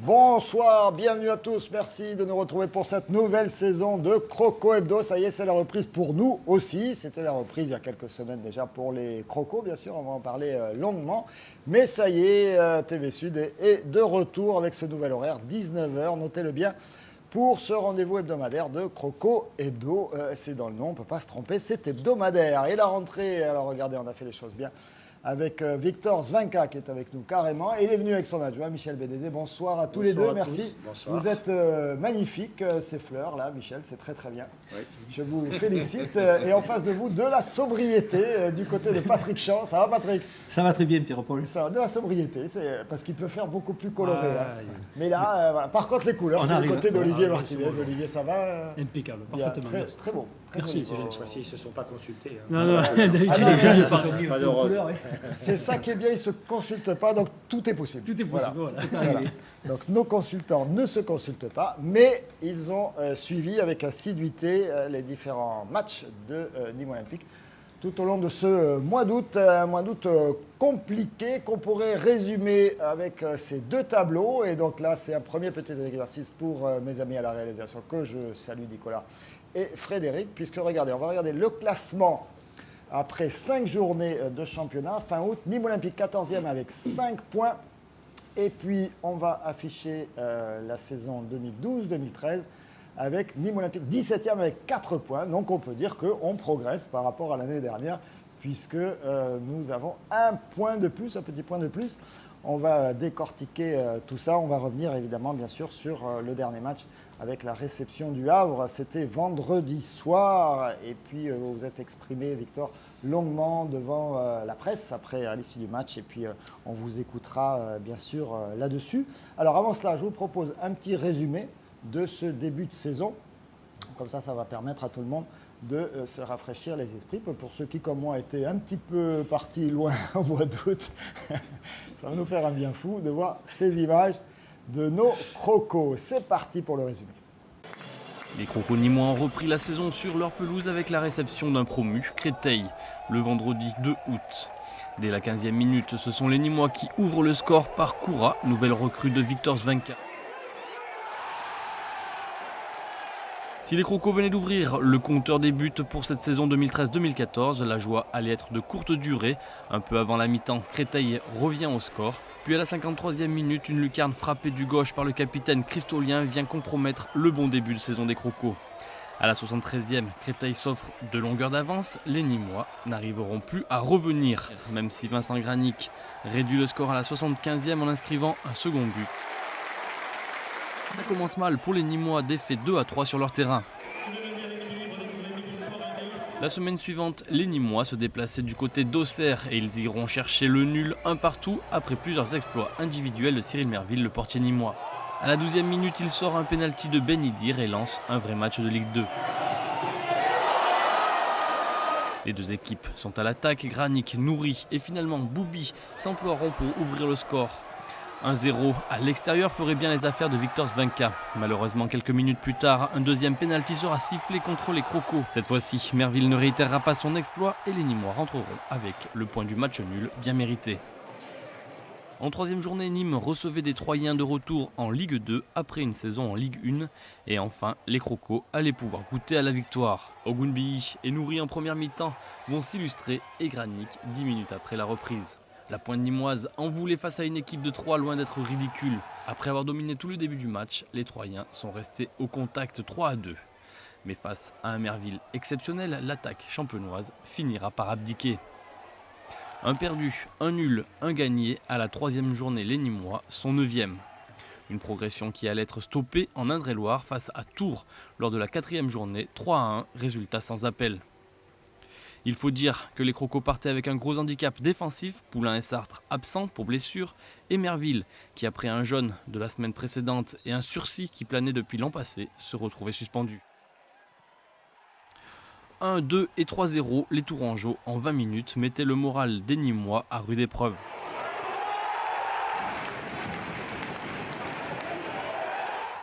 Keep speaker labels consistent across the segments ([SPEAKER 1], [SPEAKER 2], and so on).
[SPEAKER 1] Bonsoir, bienvenue à tous, merci de nous retrouver pour cette nouvelle saison de Croco Hebdo. Ça y est, c'est la reprise pour nous aussi. C'était la reprise il y a quelques semaines déjà pour les Crocos, bien sûr, on va en parler longuement. Mais ça y est, TV Sud est de retour avec ce nouvel horaire, 19h, notez-le bien, pour ce rendez-vous hebdomadaire de Croco Hebdo. C'est dans le nom, on ne peut pas se tromper, c'est hebdomadaire. Et la rentrée, alors regardez, on a fait les choses bien. Avec Victor Zvanka qui est avec nous carrément. Et il est venu avec son adjoint, Michel Bédézé. Bonsoir à tous les deux, merci.
[SPEAKER 2] Bonsoir.
[SPEAKER 1] Vous êtes magnifiques, ces fleurs là, Michel, c'est très très bien. Oui. Je vous félicite. Et en face de vous, de la sobriété du côté de Patrick Champ. Ça va, Patrick?
[SPEAKER 3] Ça va très bien, Pierre-Paul.
[SPEAKER 1] Ça, de la sobriété, c'est parce qu'il peut faire beaucoup plus coloré. Mais là, voilà. Par contre, les couleurs, c'est du côté d'Olivier Martinez. Olivier, ça va?
[SPEAKER 3] Impeccable, parfaitement.
[SPEAKER 1] Très, très beau. Très
[SPEAKER 3] merci.
[SPEAKER 2] Cette fois-ci, ils ne se sont pas consultés.
[SPEAKER 3] Non, d'habitude,
[SPEAKER 2] pas de rose.
[SPEAKER 1] C'est ça qui est bien, ils ne se consultent pas, donc tout est possible.
[SPEAKER 3] Tout est possible,
[SPEAKER 1] voilà. Donc nos consultants ne se consultent pas, mais ils ont suivi avec assiduité les différents matchs de Nîmes Olympique tout au long de ce mois d'août. Un mois d'août compliqué qu'on pourrait résumer avec ces deux tableaux. Et donc là, c'est un premier petit exercice pour mes amis à la réalisation que je salue, Nicolas et Frédéric, puisque regardez, on va regarder le classement. Après 5 journées de championnat, fin août, Nîmes Olympique 14e avec 5 points. Et puis, on va afficher la saison 2012-2013 avec Nîmes Olympique 17e avec 4 points. Donc, on peut dire qu'on progresse par rapport à l'année dernière puisque nous avons un point de plus, un petit point de plus. On va décortiquer tout ça. On va revenir évidemment, bien sûr, sur le dernier match avec la réception du Havre. C'était vendredi soir. Et puis, vous vous êtes exprimé, Victor, longuement devant la presse après à l'issue du match. Et puis, on vous écoutera, bien sûr, là-dessus. Alors, avant cela, je vous propose un petit résumé de ce début de saison. Comme ça va permettre à tout le monde de se rafraîchir les esprits. Pour ceux qui, comme moi, étaient un petit peu partis loin au mois d'août, ça va nous faire un bien fou de voir ces images de nos crocos. C'est parti pour le résumé.
[SPEAKER 4] Les crocos nîmois ont repris la saison sur leur pelouse avec la réception d'un promu, Créteil, le vendredi 2 août. Dès la 15e minute, ce sont les Nîmois qui ouvrent le score par Koura, nouvelle recrue de Victor Zvanka. Si les crocos venaient d'ouvrir le compteur des buts pour cette saison 2013-2014, la joie allait être de courte durée. Un peu avant la mi-temps, Créteil revient au score. Puis à la 53e minute, une lucarne frappée du gauche par le capitaine Christolien vient compromettre le bon début de saison des crocos. À la 73e, Créteil s'offre de longueur d'avance. Les Nîmois n'arriveront plus à revenir, même si Vincent Granic réduit le score à la 75e en inscrivant un second but. Ça commence mal pour les Nîmois, défaits 2-3 sur leur terrain. La semaine suivante, les Nîmois se déplaçaient du côté d'Auxerre et ils iront chercher le nul un partout après plusieurs exploits individuels de Cyril Merville, le portier nîmois. À la 12e minute, il sort un pénalty de Ben Idir et lance un vrai match de Ligue 2. Les deux équipes sont à l'attaque, Granic, Nouri et finalement Boubi s'emploieront pour ouvrir le score. 1-0 à l'extérieur ferait bien les affaires de Victor Zvanka. Malheureusement, quelques minutes plus tard, un deuxième pénalty sera sifflé contre les crocos. Cette fois-ci, Merville ne réitérera pas son exploit et les Nîmois rentreront avec le point du match nul bien mérité. En troisième journée, Nîmes recevait des Troyens de retour en Ligue 2 après une saison en Ligue 1. Et enfin, les crocos allaient pouvoir goûter à la victoire. Ogunbi et Nouri en première mi-temps vont s'illustrer et Granic 10 minutes après la reprise. La pointe nîmoise en voulait face à une équipe de 3 loin d'être ridicule. Après avoir dominé tout le début du match, les Troyens sont restés au contact 3-2. Mais face à un Merville exceptionnel, l'attaque champenoise finira par abdiquer. Un perdu, un nul, un gagné. À la 3e journée, les Nîmois sont 9e. Une progression qui allait être stoppée en Indre-et-Loire face à Tours lors de la 4e journée, 3-1, résultat sans appel. Il faut dire que les crocos partaient avec un gros handicap défensif, Poulain et Sartre absents pour blessure, et Merville, qui après un jaune de la semaine précédente et un sursis qui planait depuis l'an passé, se retrouvait suspendu. 1, 2 et 3-0, les Tourangeaux en 20 minutes mettaient le moral des Nîmois à rude épreuve.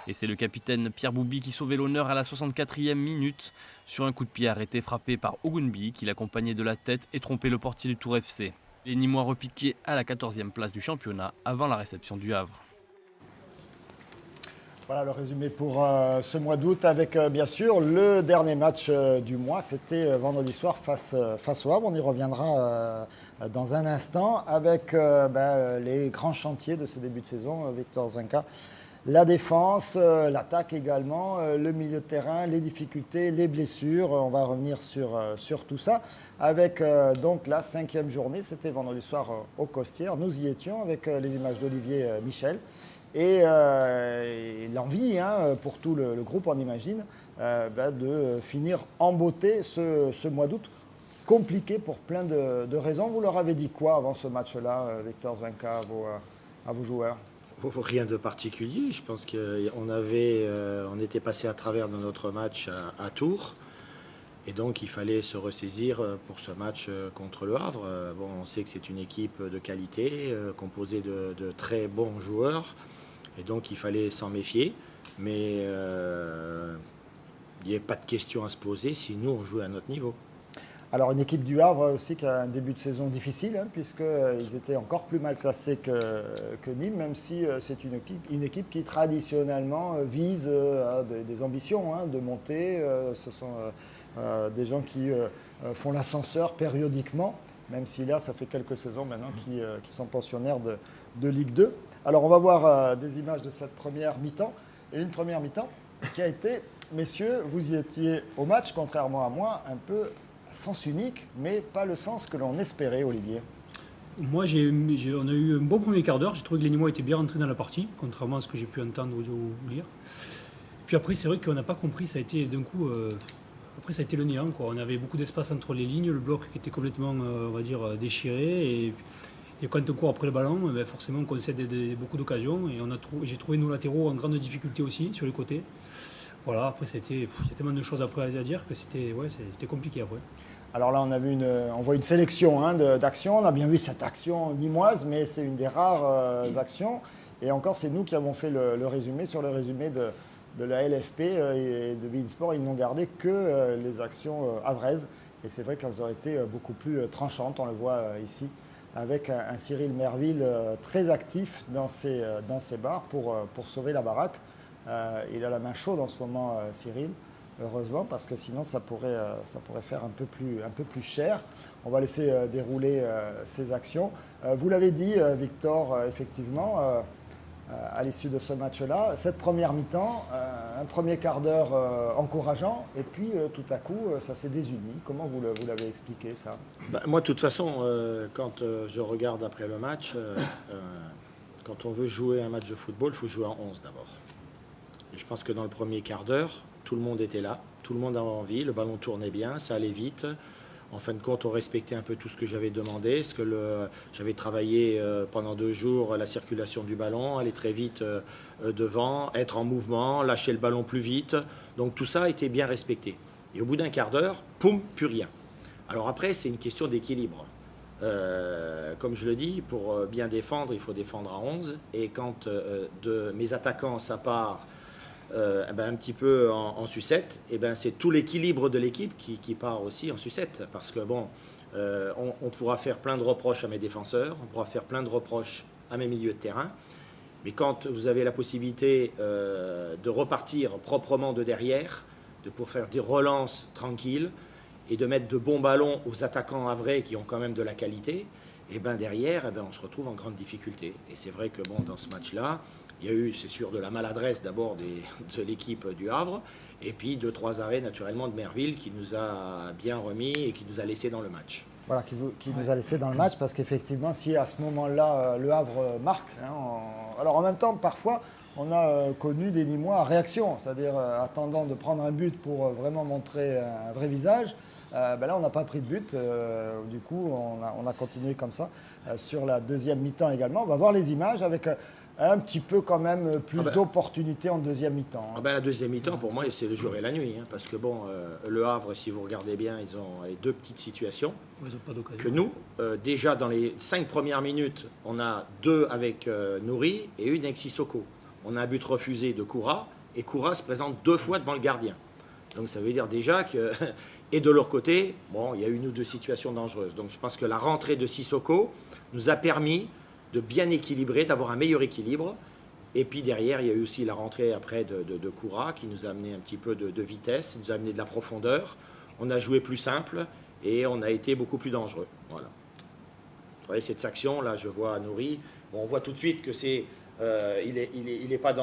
[SPEAKER 4] Et c'est le capitaine Pierre Boubi qui sauvait l'honneur à la 64e minute sur un coup de pied arrêté frappé par Ogunbi qui l'accompagnait de la tête et trompait le portier du Tour FC. Les Nîmois repiquaient à la 14e place du championnat avant la réception du Havre.
[SPEAKER 1] Voilà le résumé pour ce mois d'août avec bien sûr le dernier match du mois. C'était vendredi soir face au Havre. On y reviendra dans un instant avec les grands chantiers de ce début de saison. Victor Zwenka, la défense, l'attaque également, le milieu de terrain, les difficultés, les blessures. On va revenir sur tout ça avec donc la 5e journée. C'était vendredi soir au Costières. Nous y étions avec les images d'Olivier Michel. Et l'envie pour tout le groupe, on imagine, de finir en beauté ce mois d'août. Compliqué pour plein de raisons. Vous leur avez dit quoi avant ce match-là, Victor Zwenka, à vos joueurs?
[SPEAKER 2] Rien de particulier. Je pense qu'on était passé à travers de notre match à Tours. Et donc, il fallait se ressaisir pour ce match contre le Havre. On sait que c'est une équipe de qualité, composée de très bons joueurs. Et donc, il fallait s'en méfier. Mais il n'y avait pas de question à se poser si nous, on jouait à notre niveau. Alors, une équipe du Havre aussi qui a un début de saison difficile, puisqu'ils étaient encore plus mal classés que Nîmes, même si c'est une équipe qui traditionnellement vise des ambitions de monter. Ce sont des gens qui font l'ascenseur périodiquement, même si là, ça fait quelques saisons maintenant qui sont pensionnaires de Ligue 2. Alors, on va voir des images de cette première mi-temps. Et une première mi-temps qui a été, messieurs, vous y étiez au match, contrairement à moi, un peu sens unique, mais pas le sens que l'on espérait, Olivier.
[SPEAKER 3] Moi, on a eu un bon premier quart d'heure. J'ai trouvé que les Nîmois étaient bien rentrés dans la partie, contrairement à ce que j'ai pu entendre ou lire. Puis après, c'est vrai qu'on n'a pas compris. Ça a été d'un coup... Après, ça a été le néant, quoi. On avait beaucoup d'espace entre les lignes, le bloc qui était complètement, on va dire, déchiré. Et quand on court après le ballon, forcément, on concède beaucoup d'occasions. Et j'ai trouvé nos latéraux en grande difficulté aussi, sur les côtés. Voilà, après, il y a tellement de choses après à dire que c'était compliqué après.
[SPEAKER 1] Alors là, on voit une sélection d'actions. On a bien vu cette action nîmoise, mais c'est une des rares actions. Et encore, c'est nous qui avons fait le résumé sur le résumé de la LFP et de Beansport. Ils n'ont gardé que les actions havraises. Et c'est vrai qu'elles auraient été beaucoup plus tranchantes. On le voit ici avec un Cyril Merville très actif dans ses barres pour sauver la baraque. Il a la main chaude en ce moment, Cyril, heureusement, parce que sinon ça pourrait faire un peu plus cher. On va laisser dérouler ces actions. Vous l'avez dit, Victor, effectivement, à l'issue de ce match-là, cette première mi-temps, un premier quart d'heure encourageant, et puis tout à coup, ça s'est désuni. Comment vous l'avez expliqué, ça?
[SPEAKER 2] Moi, de toute façon, quand je regarde après le match, quand on veut jouer un match de football, il faut jouer en 11 d'abord. Et je pense que dans le premier quart d'heure, tout le monde était là, tout le monde avait envie, le ballon tournait bien, ça allait vite. En fin de compte, on respectait un peu tout ce que j'avais demandé, j'avais travaillé pendant 2 jours la circulation du ballon, aller très vite devant, être en mouvement, lâcher le ballon plus vite. Donc tout ça a été bien respecté. Et au bout d'un quart d'heure, poum, plus rien. Alors après, c'est une question d'équilibre. Comme je le dis, pour bien défendre, il faut défendre à 11. Et quand de mes attaquants, ça part un petit peu en sucette, c'est tout l'équilibre de l'équipe qui part aussi en sucette. Parce que on pourra faire plein de reproches à mes défenseurs, on pourra faire plein de reproches à mes milieux de terrain. Mais quand vous avez la possibilité de repartir proprement de derrière, de pouvoir faire des relances tranquilles et de mettre de bons ballons aux attaquants havrais qui ont quand même de la qualité, derrière, on se retrouve en grande difficulté. Et c'est vrai que dans ce match-là, il y a eu, c'est sûr, de la maladresse d'abord de l'équipe du Havre, et puis 2-3 arrêts naturellement de Merville qui nous a bien remis et qui nous a laissé dans le match.
[SPEAKER 1] Voilà, qui nous a laissé dans le match, parce qu'effectivement, si à ce moment-là, le Havre marque, alors en même temps, parfois, on a connu des Nîmois à réaction, c'est-à-dire attendant de prendre un but pour vraiment montrer un vrai visage. Là, on n'a pas pris de but, du coup, on a continué comme ça sur la deuxième mi-temps également. On va voir les images avec un petit peu quand même plus d'opportunités en deuxième mi-temps.
[SPEAKER 2] La deuxième mi-temps, pour moi, c'est le jour et la nuit. Parce que le Havre, si vous regardez bien, ils ont les 2 petites situations que nous. Déjà, dans les 5 premières minutes, on a 2 avec Nouri et 1 avec Sissoko. On a un but refusé de Koura, et Koura se présente 2 fois devant le gardien. Donc ça veut dire déjà que... Et de leur côté, il y a 1 ou 2 situations dangereuses. Donc je pense que la rentrée de Sissoko nous a permis de bien équilibrer, d'avoir un meilleur équilibre. Et puis derrière, il y a eu aussi la rentrée après de Koura qui nous a amené un petit peu de vitesse, nous a amené de la profondeur. On a joué plus simple et on a été beaucoup plus dangereux. Voilà. Vous voyez, cette action, là, je vois Nouri. Bon, on voit tout de suite que c'est, il est pas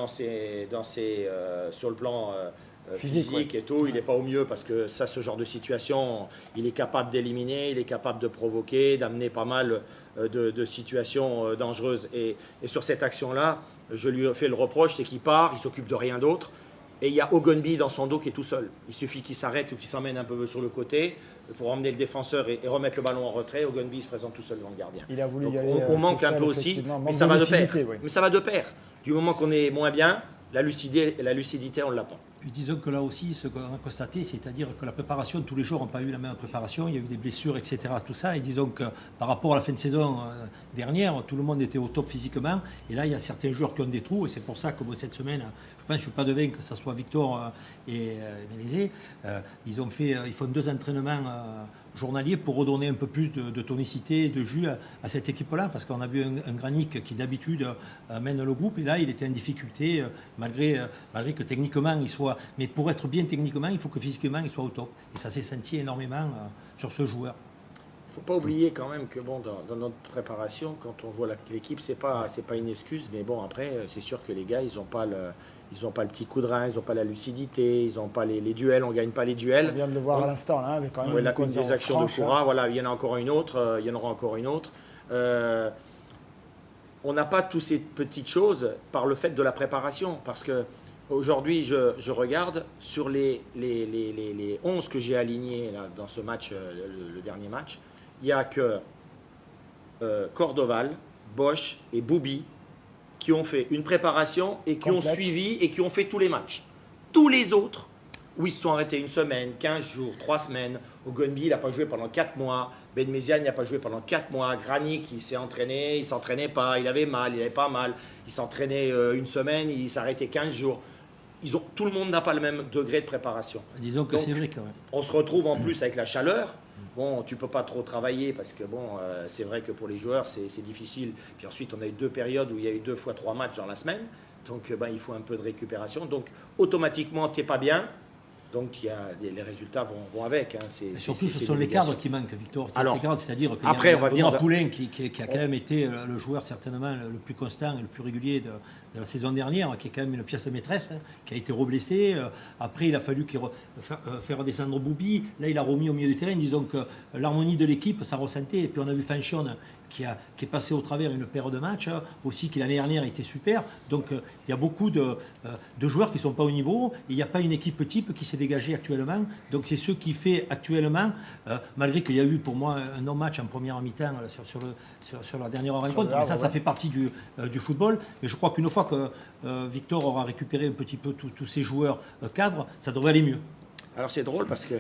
[SPEAKER 2] sur le plan physique et tout. Il n'est pas au mieux parce que ça, ce genre de situation, il est capable d'éliminer, il est capable de provoquer, d'amener pas mal de situations dangereuses. Et sur cette action-là, je lui fais le reproche, c'est qu'il part, il s'occupe de rien d'autre. Et il y a Ogunbi dans son dos qui est tout seul. Il suffit qu'il s'arrête ou qu'il s'emmène un peu sur le côté pour emmener le défenseur et remettre le ballon en retrait. Ogunbi se présente tout seul devant le gardien.
[SPEAKER 1] Il a voulu
[SPEAKER 2] Donc
[SPEAKER 1] y aller,
[SPEAKER 2] on manque un peu aussi, mais ça va de pair.
[SPEAKER 1] Oui.
[SPEAKER 2] Mais ça va de pair. Du moment qu'on est moins bien, la lucidité, on ne l'a pas.
[SPEAKER 5] Puis disons que là aussi, ce qu'on a constaté, c'est-à-dire que la préparation, tous les joueurs n'ont pas eu la même préparation, il y a eu des blessures, etc. Tout ça, et disons que par rapport à la fin de saison dernière, tout le monde était au top physiquement, et là, il y a certains joueurs qui ont des trous, et c'est pour ça que cette semaine, je pense, je ne suis pas devin que ce soit Victor et Ménézé, ils font 2 entraînements journalier pour redonner un peu plus de tonicité et de jus à cette équipe-là, parce qu'on a vu un Granic qui d'habitude mène le groupe, et là il était en difficulté, malgré que techniquement il soit... Mais pour être bien techniquement, il faut que physiquement il soit au top. Et ça s'est senti énormément sur ce joueur.
[SPEAKER 2] Il ne faut pas oublier quand même que bon, dans notre préparation, quand on voit l'équipe, c'est pas une excuse, mais bon, après, c'est sûr que les gars, ils n'ont pas le petit coup de rein, ils n'ont pas la lucidité, ils n'ont pas les duels, on ne gagne pas les duels.
[SPEAKER 1] On vient de le voir
[SPEAKER 2] donc,
[SPEAKER 1] à l'instant, là, avec quand même
[SPEAKER 2] une des actions de Koura, voilà, il y en a encore une autre, il y en aura encore une autre. On n'a pas toutes ces petites choses par le fait de la préparation, parce que aujourd'hui, je regarde sur les 11 que j'ai alignés là, dans ce match, le dernier match, il n'y a que Cordoval, Bosch et Boubi qui ont fait une préparation et qui ont suivi et qui ont fait tous les matchs. Tous les autres, où ils se sont arrêtés 1 semaine, 15 jours, 3 semaines. Ogunbi, il n'a pas joué pendant 4 mois. Ben Méziane, il n'a pas joué pendant 4 mois. Granic, il s'est entraîné, il ne s'entraînait pas, il avait mal, il n'avait pas mal. Il s'entraînait 1 semaine, il s'arrêtait 15 jours. Tout le monde n'a pas le même degré de préparation.
[SPEAKER 5] Disons que c'est vrai quand même.
[SPEAKER 2] On se retrouve en plus avec la chaleur. Bon, tu ne peux pas trop travailler parce que bon, c'est vrai que pour les joueurs, c'est difficile. Puis ensuite, on a eu 2 périodes où il y a eu 2 fois 3 matchs dans la semaine. Donc, il faut un peu de récupération. Donc, automatiquement, tu n'es pas bien. Donc, les résultats vont avec. Hein.
[SPEAKER 5] Surtout, ce sont les cadres qui manquent, Victor.
[SPEAKER 2] Alors,
[SPEAKER 5] c'est-à-dire qu'il
[SPEAKER 2] après,
[SPEAKER 5] y a
[SPEAKER 2] on va
[SPEAKER 5] Benoît
[SPEAKER 2] venir
[SPEAKER 5] Poulain qui a quand même été le joueur certainement le plus constant et le plus régulier de la saison dernière, qui est quand même une pièce maîtresse, hein, qui a été reblessé. Après, il a fallu faire redescendre Boubi. Là, il a remis au milieu du terrain. Disons que l'harmonie de l'équipe, ça ressentait. Et puis, on a vu Fanchon qui est passé au travers une paire de matchs, aussi qui l'année dernière était super. Donc il y a beaucoup de joueurs qui ne sont pas au niveau, et il n'y a pas une équipe type qui s'est dégagée actuellement. Donc c'est ce qui fait actuellement, malgré qu'il y a eu pour moi un non-match en première mi-temps sur la dernière rencontre, mais ça fait partie du football. Mais je crois qu'une fois que Victor aura récupéré un petit peu tous ces joueurs cadres, ça devrait aller mieux.
[SPEAKER 2] Alors c'est drôle parce que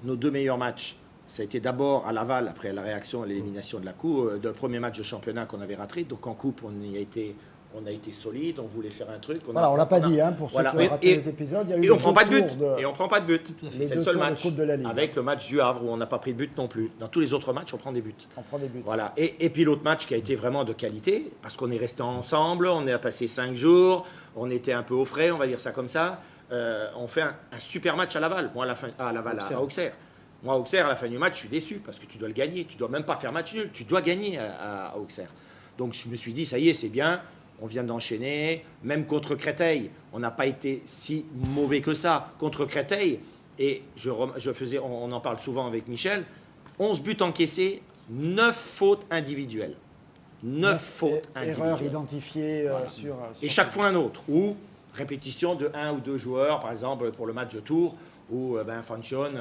[SPEAKER 2] nos 2 meilleurs matchs, ça a été d'abord à Laval, après la réaction à l'élimination de la Coupe, le premier match de championnat qu'on avait raté. Donc en Coupe, on a été solide, on voulait faire un truc.
[SPEAKER 1] On ne l'a pas dit, pour ceux qui ont raté les épisodes. Il y a eu
[SPEAKER 2] et on ne prend pas de but. Et on prend pas de but. C'est le seul match. Avec le match du Havre où on n'a pas pris de but non plus. Dans tous les autres matchs, on prend des buts.
[SPEAKER 1] On prend des buts.
[SPEAKER 2] Voilà. Et puis l'autre match qui a été vraiment de qualité, parce qu'on est resté ensemble, on a passé 5 jours, on était un peu au frais, on va dire ça comme ça. On fait un super match à Laval. Moi, à Auxerre. Moi, à Auxerre, à la fin du match, je suis déçu parce que tu dois le gagner. Tu ne dois même pas faire match nul. Tu dois gagner à Auxerre. Donc, je me suis dit, ça y est, c'est bien. On vient d'enchaîner. Même contre Créteil, on n'a pas été si mauvais que ça. Contre Créteil, et on en parle souvent avec Michel, 11 buts encaissés, 9 fautes individuelles. 9 fautes individuelles.
[SPEAKER 1] Erreurs identifiées sur...
[SPEAKER 2] Et chaque fois un autre. Ou répétition de 1 ou 2 joueurs, par exemple, pour le match de Tours, où Fanchon,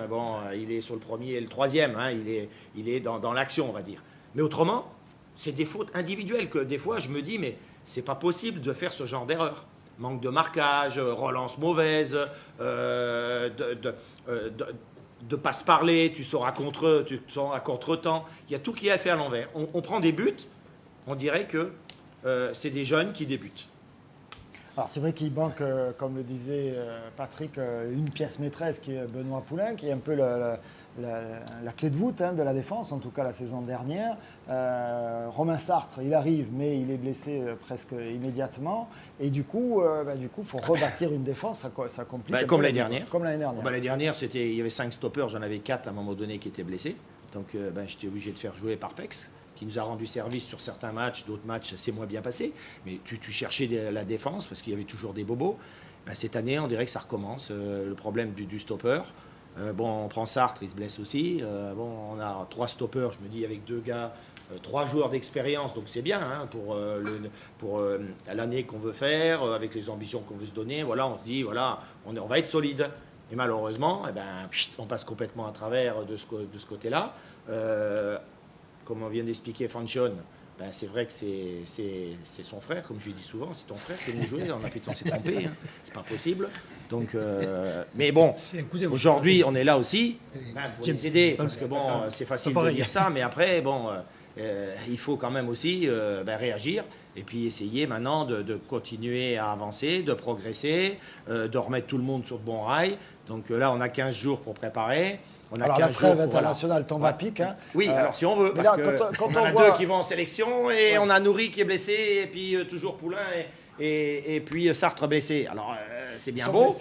[SPEAKER 2] il est sur le premier et le troisième, hein, il est dans l'action, on va dire. Mais autrement, c'est des fautes individuelles que des fois je me dis, mais c'est pas possible de faire ce genre d'erreur. Manque de marquage, relance mauvaise, de passe parler, tu sors à contre-temps. Il y a tout qui est fait à l'envers. On prend des buts, on dirait que c'est des jeunes qui débutent.
[SPEAKER 1] Alors c'est vrai qu'il manque, comme le disait Patrick, une pièce maîtresse qui est Benoît Poulain, qui est un peu la clé de voûte de la défense, en tout cas la saison dernière. Romain Sartre, il arrive, mais il est blessé presque immédiatement. Et du coup, il faut rebâtir une défense, ça complique.
[SPEAKER 2] Comme l'année dernière.
[SPEAKER 1] Comme l'année dernière.
[SPEAKER 2] L'année dernière, il y avait 5 stoppers, j'en avais 4 à un moment donné qui étaient blessés. Donc j'étais obligé de faire jouer Parpex, qui nous a rendu service sur certains matchs, d'autres matchs c'est moins bien passé. Mais tu cherchais la défense parce qu'il y avait toujours des bobos. Cette année, on dirait que ça recommence. Le problème du stopper. On prend Sartre, il se blesse aussi. On a 3 stoppers, je me dis, avec 2 gars, 3 joueurs d'expérience, donc c'est bien pour l'année qu'on veut faire, avec les ambitions qu'on veut se donner. Voilà, on se dit, voilà, on va être solide. Et malheureusement, on passe complètement à travers de ce côté-là. Comme on vient d'expliquer, Fanchon, c'est vrai que c'est son frère, comme je lui dis souvent, c'est ton frère qui est venu jouer, on s'est trompé, c'est pas possible. Donc, mais bon, aujourd'hui on est là aussi pour les aider, parce que c'est facile de dire ça, mais après, il faut quand même aussi réagir et puis essayer maintenant de continuer à avancer, de progresser, de remettre tout le monde sur de bons rails. Donc là, on a 15 jours pour préparer.
[SPEAKER 1] Alors la trêve internationale tombe à pic.
[SPEAKER 2] Oui, alors si on veut, parce qu'on en a 2 qui vont en sélection et on a Nourri qui est blessé et puis toujours Poulain et puis Sartre blessé. Alors c'est bien beau.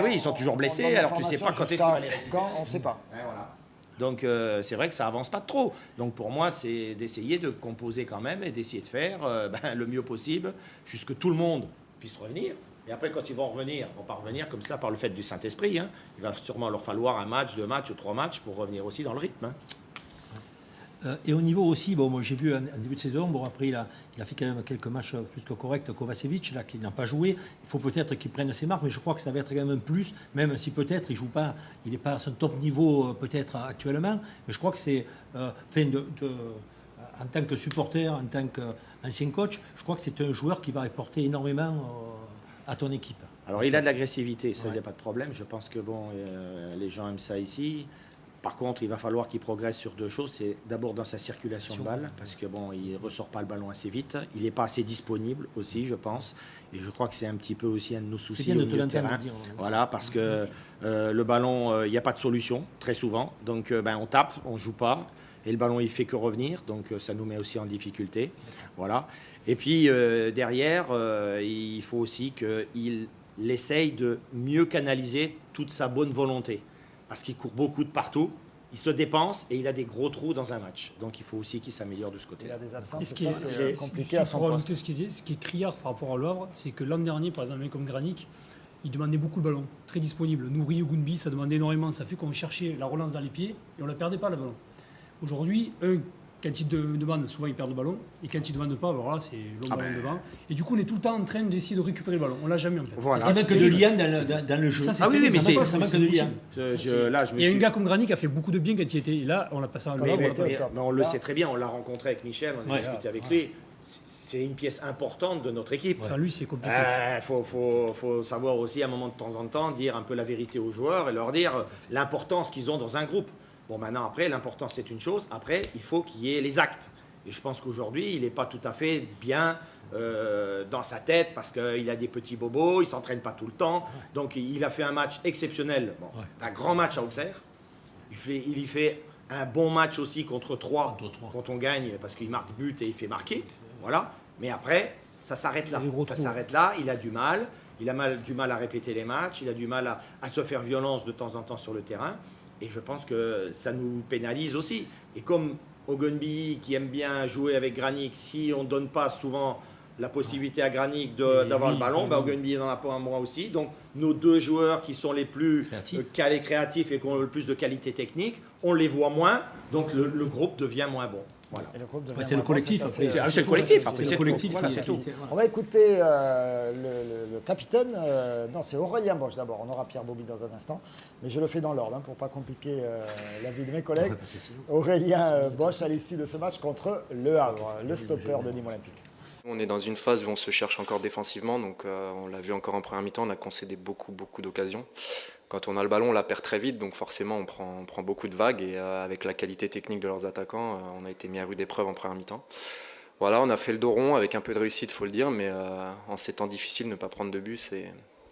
[SPEAKER 2] Oui, ils sont toujours blessés, alors tu ne sais pas quand est-ce qu'ils vont les récupérer.
[SPEAKER 1] On ne sait pas.
[SPEAKER 2] Voilà. Donc c'est vrai que ça avance pas trop. Donc pour moi, c'est d'essayer de composer quand même et d'essayer de faire le mieux possible jusqu'à tout le monde puisse revenir. Et après, quand ils vont revenir, on va revenir comme ça par le fait du Saint-Esprit. Il va sûrement leur falloir 1 match, 2 matchs, 3 matchs pour revenir aussi dans le rythme.
[SPEAKER 5] Et au niveau aussi, moi j'ai vu en début de saison, après il a fait quand même quelques matchs plus que corrects, Kovacevic, là, qui n'a pas joué. Il faut peut-être qu'il prenne ses marques, mais je crois que ça va être quand même un plus, même si peut-être il n'est pas à son top niveau peut-être actuellement. Mais je crois que c'est, en tant que supporter, en tant qu'ancien coach, je crois que c'est un joueur qui va apporter énormément à ton équipe.
[SPEAKER 2] Alors il a de l'agressivité, ça il n'y a pas de problème. Je pense que les gens aiment ça ici. Par contre, il va falloir qu'il progresse sur 2 choses. C'est d'abord dans sa circulation de balle, parce que il ne ressort pas le ballon assez vite. Il n'est pas assez disponible aussi, je pense. Et je crois que c'est un petit peu aussi un de nos soucis au milieu de terrain. Voilà, parce que le ballon, il n'y a pas de solution, très souvent. Donc on tape, on ne joue pas. Et le ballon, il ne fait que revenir. Donc ça nous met aussi en difficulté. Voilà. Et puis derrière, il faut aussi qu'il essaye de mieux canaliser toute sa bonne volonté. Parce qu'il court beaucoup de partout, il se dépense et il a des gros trous dans un match. Donc il faut aussi qu'il s'améliore de ce côté.
[SPEAKER 1] Il a des absences,
[SPEAKER 3] c'est
[SPEAKER 1] compliqué à son poste.
[SPEAKER 3] Ce qui est criard par rapport à Le Havre, c'est que l'an dernier, par exemple, un mec comme Granic, il demandait beaucoup de ballons, très disponible. Nourri ou Gounbi, ça demandait énormément. Ça fait qu'on cherchait la relance dans les pieds et on ne la perdait pas, le ballon. Aujourd'hui, quand il demande, souvent il perd le ballon. Et quand il ne demande pas, alors là, c'est long ballon devant. Et du coup, on est tout le temps en train d'essayer de récupérer le ballon. On ne l'a jamais en fait.
[SPEAKER 5] Voilà. Ça manque de lien dans le jeu.
[SPEAKER 3] Ça manque de lien.
[SPEAKER 2] Et
[SPEAKER 3] un gars comme Granic a fait beaucoup de bien quand il était là. On l'a passé à
[SPEAKER 2] mais on le sait très bien, on l'a rencontré avec Michel, on a discuté avec lui. C'est une pièce importante de notre équipe.
[SPEAKER 3] Sans lui, c'est compliqué.
[SPEAKER 2] Faut savoir aussi, à un moment de temps en temps, dire un peu la vérité aux joueurs et leur dire l'importance qu'ils ont dans un groupe. Bon, maintenant, après, l'importance, c'est une chose. Après, il faut qu'il y ait les actes. Et je pense qu'aujourd'hui, il n'est pas tout à fait bien dans sa tête parce qu'il a des petits bobos, il ne s'entraîne pas tout le temps. Donc, il a fait un match exceptionnel. Un grand match à Auxerre. Il y fait un bon match aussi contre 3 quand on gagne parce qu'il marque but et il fait marquer. Voilà. Mais après, ça s'arrête là. Il a du mal. Il a du mal à répéter les matchs. Il a du mal à se faire violence de temps en temps sur le terrain. Et je pense que ça nous pénalise aussi. Et comme Ogunbi, qui aime bien jouer avec Granic, si on ne donne pas souvent la possibilité à Granic d'avoir le ballon, Ogunbi n'en a pas un moi aussi. Donc nos 2 joueurs qui sont les plus calés créatifs et qui ont le plus de qualité technique, on les voit moins. Donc le groupe devient moins bon. Voilà.
[SPEAKER 5] C'est le collectif.
[SPEAKER 2] C'est le collectif.
[SPEAKER 5] C'est le collectif.
[SPEAKER 2] C'est tout.
[SPEAKER 1] On va écouter le capitaine. Non, c'est Aurélien Bosch d'abord. On aura Pierre Bobby dans un instant. Mais je le fais dans l'ordre pour ne pas compliquer la vie de mes collègues. Aurélien Bosch à l'issue de ce match contre Le Havre, le stopper de Nîmes Olympique.
[SPEAKER 6] On est dans une phase où on se cherche encore défensivement. Donc on l'a vu encore en première mi-temps, on a concédé beaucoup d'occasions. Quand on a le ballon, on la perd très vite, donc forcément on prend beaucoup de vagues et avec la qualité technique de leurs attaquants, on a été mis à rude épreuve en première mi-temps. Voilà, on a fait le dos rond avec un peu de réussite, faut le dire, mais en ces temps difficiles, ne pas prendre de but,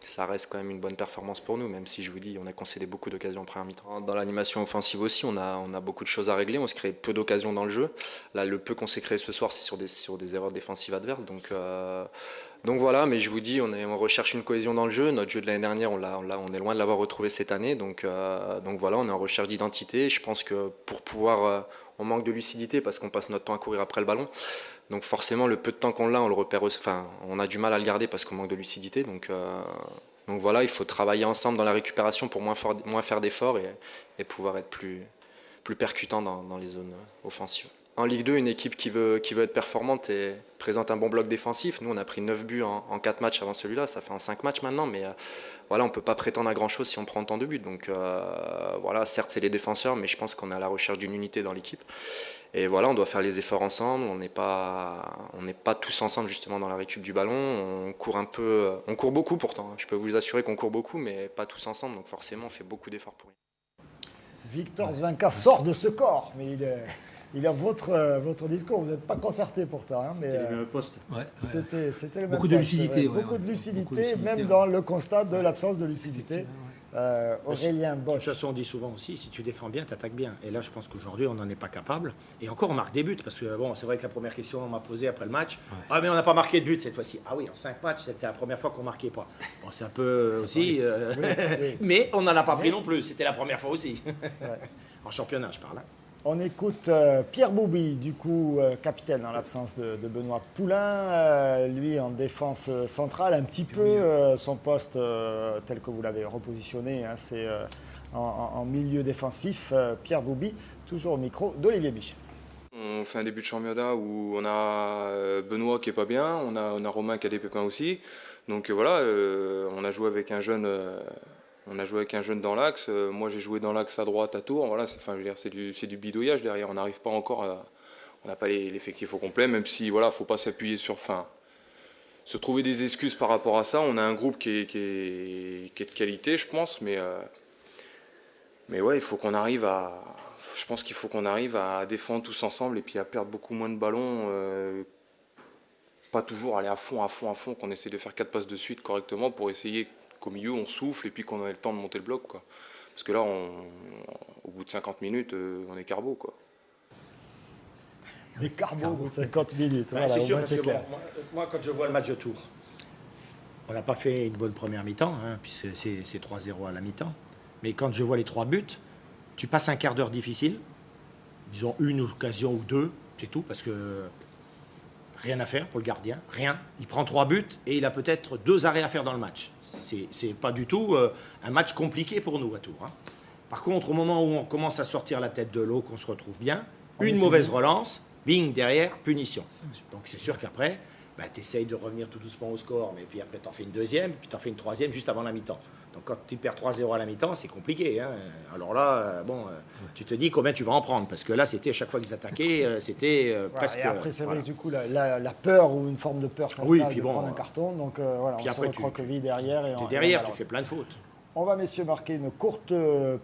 [SPEAKER 6] ça reste quand même une bonne performance pour nous, même si je vous dis, on a concédé beaucoup d'occasions en première mi-temps. Dans l'animation offensive aussi, on a beaucoup de choses à régler, on se crée peu d'occasions dans le jeu. Là, le peu qu'on s'est créé ce soir, c'est sur des erreurs défensives adverses. Donc voilà, mais je vous dis, on recherche une cohésion dans le jeu. Notre jeu de l'année dernière, on est loin de l'avoir retrouvé cette année. Donc voilà, on est en recherche d'identité. Je pense que pour pouvoir... on manque de lucidité parce qu'on passe notre temps à courir après le ballon. Donc forcément, le peu de temps qu'on a, on le repère. Enfin, on a du mal à le garder parce qu'on manque de lucidité. Donc voilà, il faut travailler ensemble dans la récupération pour moins faire d'efforts et pouvoir être plus percutant dans les zones offensives. En Ligue 2, une équipe qui veut être performante et présente un bon bloc défensif. Nous, on a pris 9 buts en 4 matchs avant celui-là. Ça fait en 5 matchs maintenant, mais voilà, on ne peut pas prétendre à grand-chose si on prend tant de buts. Donc voilà, certes, c'est les défenseurs, mais je pense qu'on est à la recherche d'une unité dans l'équipe. Et voilà, on doit faire les efforts ensemble. On n'est pas tous ensemble justement dans la récup du ballon. On court beaucoup pourtant. Je peux vous assurer qu'on court beaucoup, mais pas tous ensemble. Donc forcément, on fait beaucoup d'efforts pour lui.
[SPEAKER 1] Victor Zwenka sort de ce corps, mais il a votre discours. Vous n'êtes pas concerté pourtant. Hein,
[SPEAKER 5] c'était le même poste.
[SPEAKER 1] C'était le même
[SPEAKER 5] beaucoup de
[SPEAKER 1] poste,
[SPEAKER 5] lucidité.
[SPEAKER 1] Beaucoup de lucidité, même dans le constat de l'absence de lucidité. Aurélien Bosch.
[SPEAKER 2] De toute façon, on dit souvent aussi, si tu défends bien, tu attaques bien. Et là, je pense qu'aujourd'hui, on n'en est pas capable. Et encore, on marque des buts. Parce que bon, c'est vrai que la première question, on m'a posée après le match. Ouais. Ah, mais on n'a pas marqué de but cette fois-ci. Ah oui, en 5 matchs, c'était la première fois qu'on ne marquait pas. Bon, c'est un peu aussi. Oui. Mais on n'en a pas pris non plus. C'était la première fois aussi. Ouais. En championnat, je parle. Hein.
[SPEAKER 1] On écoute Pierre Boubi, du coup capitaine en l'absence de Benoît Poulain, lui en défense centrale, un petit peu son poste tel que vous l'avez repositionné, hein, c'est en milieu défensif. Pierre Boubi, toujours au micro d'Olivier Bichet.
[SPEAKER 7] On fait un début de championnat où on a Benoît qui est pas bien, on a Romain qui a des pépins aussi, donc voilà, on a joué avec un jeune. On a joué avec un jeune dans l'axe, moi j'ai joué dans l'axe à droite à Tours, voilà, c'est du bidouillage derrière, on n'arrive pas encore on n'a pas l'effectif au complet, même si voilà, faut pas s'appuyer sur se trouver des excuses par rapport à ça. On a un groupe qui est de qualité, je pense, mais ouais, je pense qu'il faut qu'on arrive à défendre tous ensemble et puis à perdre beaucoup moins de ballons, pas toujours aller à fond, qu'on essaie de faire 4 passes de suite correctement pour essayer qu'au milieu on souffle et puis qu'on ait le temps de monter le bloc, quoi. Parce que là, au bout de 50 minutes, on est carbo, quoi.
[SPEAKER 1] Des carbos au bout de 50 minutes,
[SPEAKER 2] voilà, c'est sûr, parce que bon, moi, quand je vois le match de Tours, on n'a pas fait une bonne première mi-temps, hein, puisque c'est 3-0 à la mi-temps. Mais quand je vois les 3 buts, tu passes un quart d'heure difficile, disons une occasion ou 2, c'est tout, parce que rien à faire pour le gardien, rien. Il prend 3 buts et il a peut-être 2 arrêts à faire dans le match. C'est pas du tout un match compliqué pour nous à Tours. Hein. Par contre, au moment où on commence à sortir la tête de l'eau, qu'on se retrouve bien, une mauvaise relance, bing, derrière, punition. Donc c'est sûr qu'après, tu essayes de revenir tout doucement au score, mais puis après tu en fais une deuxième, puis tu en fais une troisième juste avant la mi-temps. Donc quand tu perds 3-0 à la mi-temps, c'est compliqué. Hein. Alors là, tu te dis combien tu vas en prendre, parce que là, c'était à chaque fois qu'ils attaquaient, c'était presque...
[SPEAKER 1] Et après, c'est vrai que du coup, la peur ou une forme de peur s'installe de prendre un carton. Donc voilà, on se recroqueville derrière. Et
[SPEAKER 2] derrière, tu fais plein de fautes.
[SPEAKER 1] On va, messieurs, marquer une courte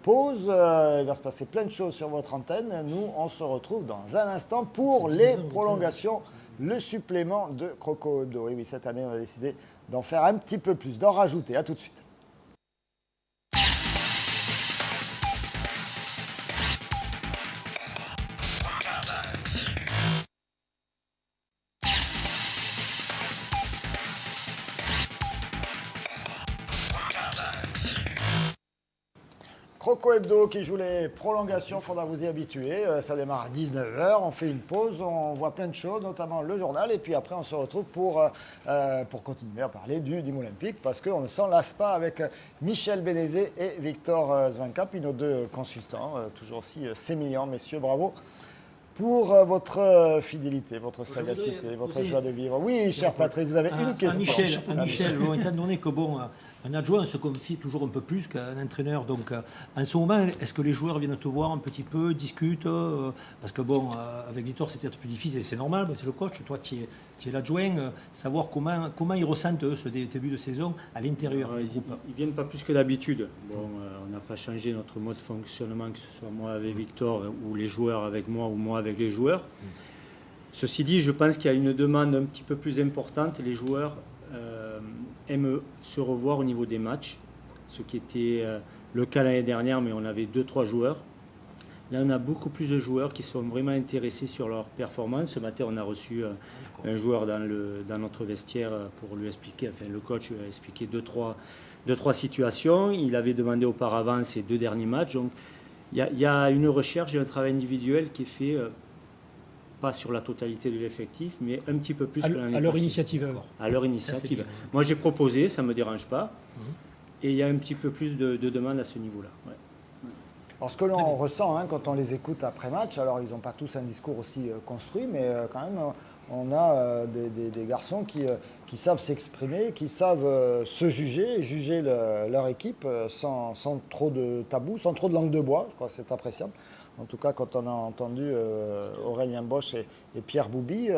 [SPEAKER 1] pause. Il va se passer plein de choses sur votre antenne. Nous, on se retrouve dans un instant pour les prolongations, le supplément de Croco Hebdo. Et oui, cette année, on a décidé d'en faire un petit peu plus, d'en rajouter. À tout de suite. Croco Hebdo qui joue les prolongations, il faudra vous y habituer. Ça démarre à 19h, on fait une pause, on voit plein de choses, notamment le journal. Et puis après, on se retrouve pour continuer à parler du Nîmes Olympique parce qu'on ne s'en lasse pas avec Michel Bénézé et Victor Zwenka, puis nos 2 consultants, toujours aussi sémillants. Messieurs, bravo pour votre fidélité, votre sagacité, votre joie de vivre. Oui, cher Patrick, vous avez une question.
[SPEAKER 5] Michel, étant donné que un adjoint se confie toujours un peu plus qu'un entraîneur. Donc, en ce moment, est-ce que les joueurs viennent te voir un petit peu, discutent parce que avec Victor, c'est peut-être plus difficile, c'est normal, c'est le coach. Toi, tu es l'adjoint. Savoir comment ils ressentent, eux, ce début de saison à l'intérieur du groupe.
[SPEAKER 8] Ils viennent pas plus que d'habitude. On n'a pas changé notre mode de fonctionnement, que ce soit moi avec Victor ou les joueurs avec moi ou moi avec les joueurs. Ceci dit, je pense qu'il y a une demande un petit peu plus importante. Les joueurs aiment se revoir au niveau des matchs, ce qui était le cas l'année dernière, mais on avait 2-3 joueurs. Là, on a beaucoup plus de joueurs qui sont vraiment intéressés sur leur performance. Ce matin, on a reçu un joueur dans notre vestiaire pour lui expliquer, enfin le coach lui a expliqué deux, trois situations. Il avait demandé auparavant ces 2 derniers matchs. Donc, il y a une recherche et un travail individuel qui est fait, pas sur la totalité de l'effectif, mais un petit peu plus que l'année
[SPEAKER 3] à leur
[SPEAKER 8] passée.
[SPEAKER 3] initiative.
[SPEAKER 8] À leur initiative. Moi, j'ai proposé, ça ne me dérange pas. Et il y a un petit peu plus de demande à ce niveau-là. Ouais.
[SPEAKER 1] Alors ce que l'on ressent quand on les écoute après match, alors ils n'ont pas tous un discours aussi construit, mais quand même on a des garçons qui savent s'exprimer, qui savent se juger, et juger leur équipe sans trop de tabou, sans trop de langue de bois. Je crois que c'est appréciable. En tout cas, quand on a entendu Aurélien Bosch et Pierre Bouby,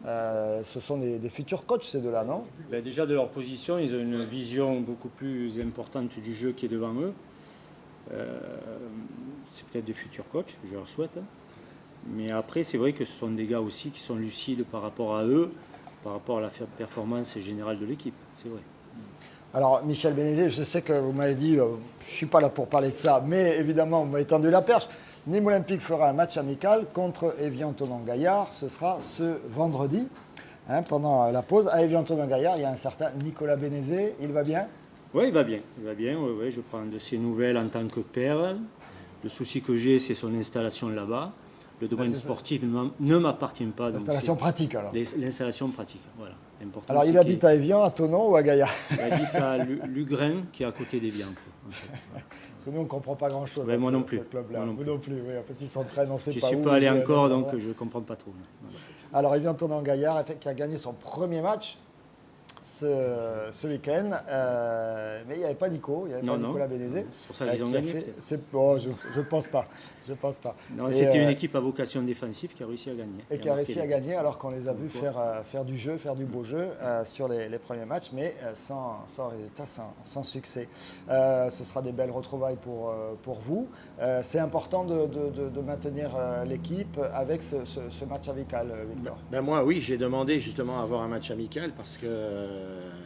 [SPEAKER 1] ce sont des futurs coachs, ces deux-là, non?
[SPEAKER 8] Ben déjà, de leur position, ils ont une vision beaucoup plus importante du jeu qui est devant eux. C'est peut-être des futurs coachs, je leur souhaite. Mais après, c'est vrai que ce sont des gars aussi qui sont lucides par rapport à eux, par rapport à la performance générale de l'équipe. C'est vrai.
[SPEAKER 1] Alors, Michel Bénézé, je sais que vous m'avez dit, je ne suis pas là pour parler de ça, mais évidemment, vous m'avez tendu la perche. Nîmes Olympique fera un match amical contre Évian-Thonon-Gaillard. Ce sera ce vendredi, pendant la pause. À Évian-Thonon-Gaillard, il y a un certain Nicolas Bénézé. Il va bien?
[SPEAKER 8] Oui, il va bien. Il va bien. Oui, je prends de ses nouvelles en tant que père. Le souci que j'ai, c'est son installation là-bas. Le domaine sportif ne m'appartient pas.
[SPEAKER 1] L'installation pratique, alors.
[SPEAKER 8] L'installation pratique, voilà. Important,
[SPEAKER 1] alors, il habite à Évian, à Thonon ou à Gaillard?
[SPEAKER 8] Il habite à Lugrin, qui est à côté d'Évian. En fait.
[SPEAKER 1] Parce que nous, on ne comprend pas grand-chose
[SPEAKER 8] Ouais, moi non plus.
[SPEAKER 1] ce club-là.
[SPEAKER 8] Moi non
[SPEAKER 1] Vous non plus, oui. Parce qu'ils s'entraînent, on ne sait
[SPEAKER 8] Je
[SPEAKER 1] pas où.
[SPEAKER 8] ne suis pas allé encore,
[SPEAKER 1] notamment.
[SPEAKER 8] donc je ne comprends pas trop. Voilà.
[SPEAKER 1] Alors, Évian-Thonon-Gaillard, qui a gagné son premier match ce week-end. Mais il n'y avait pas Nico, il n'y avait pas Nicolas Bénézé.
[SPEAKER 8] C'est pour ça qu'ils ont gagné, peut-être.
[SPEAKER 1] Bon, je ne pense pas. Je pense pas.
[SPEAKER 8] Non, c'était une équipe à vocation défensive qui a réussi à gagner.
[SPEAKER 1] Et qui a réussi à gagner alors qu'on les a vus faire du jeu, faire du beau jeu sur les premiers matchs, mais sans résultat, sans succès. Ce sera des belles retrouvailles pour vous. C'est important de maintenir l'équipe avec ce match amical, Victor.
[SPEAKER 2] Ben moi, oui, j'ai demandé justement à avoir un match amical parce que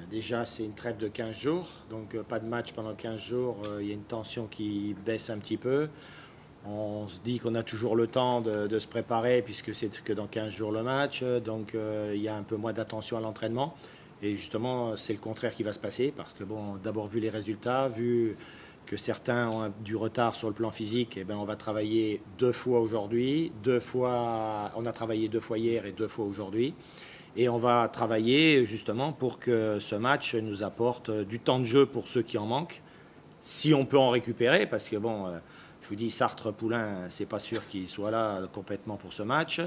[SPEAKER 2] déjà, c'est une trêve de 15 jours. Donc, pas de match pendant 15 jours. Il y a une tension qui baisse un petit peu. On se dit qu'on a toujours le temps de se préparer puisque c'est que dans 15 jours le match. Donc, il y a un peu moins d'attention à l'entraînement. Et justement, c'est le contraire qui va se passer parce que, bon, d'abord, vu les résultats, vu que certains ont du retard sur le plan physique, eh ben, on va travailler 2 fois aujourd'hui. On a travaillé 2 fois hier et 2 fois aujourd'hui. Et on va travailler justement pour que ce match nous apporte du temps de jeu pour ceux qui en manquent, si on peut en récupérer, parce que bon, je vous dis, Sartre-Poulain, c'est pas sûr qu'il soit là complètement pour ce match.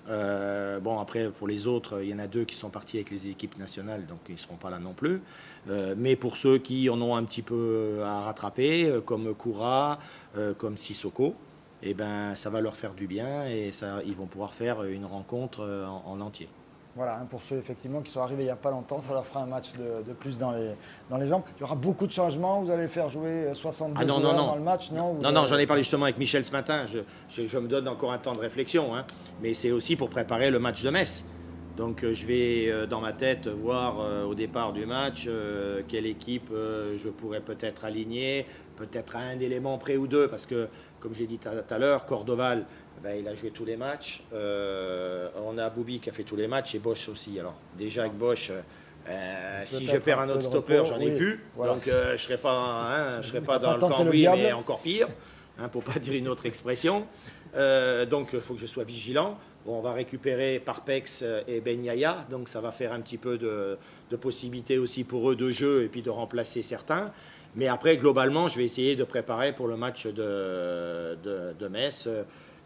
[SPEAKER 2] Bon, après, pour les autres, il y en a 2 qui sont partis avec les équipes nationales, donc ils ne seront pas là non plus. Mais pour ceux qui en ont un petit peu à rattraper, comme Koura, comme Sissoko, eh ben, ça va leur faire du bien et ils vont pouvoir faire une rencontre en entier.
[SPEAKER 1] Voilà, pour ceux effectivement qui sont arrivés il n'y a pas longtemps, ça leur fera un match de plus dans les jambes. Il y aura beaucoup de changements, vous allez faire jouer 62 joueurs dans le match, non?
[SPEAKER 2] Non, j'en ai parlé justement avec Michel ce matin, je me donne encore un temps de réflexion, mais c'est aussi pour préparer le match de Metz. Donc je vais dans ma tête voir au départ du match quelle équipe je pourrais peut-être aligner, peut-être à un élément près ou 2, parce que comme j'ai dit tout à l'heure, Cordoval, il a joué tous les matchs. On a Boubi qui a fait tous les matchs et Bosch aussi. Alors déjà avec Bosch, si je perds un autre stopper, j'en ai plus. Voilà. Donc je ne serai pas dans le cambouis, mais encore pire, pour ne pas dire une autre expression. Donc il faut que je sois vigilant. Bon, on va récupérer Parpex et Ben Yaya, donc ça va faire un petit peu de possibilités aussi pour eux de jeu et puis de remplacer certains. Mais après, globalement, je vais essayer de préparer pour le match de Metz,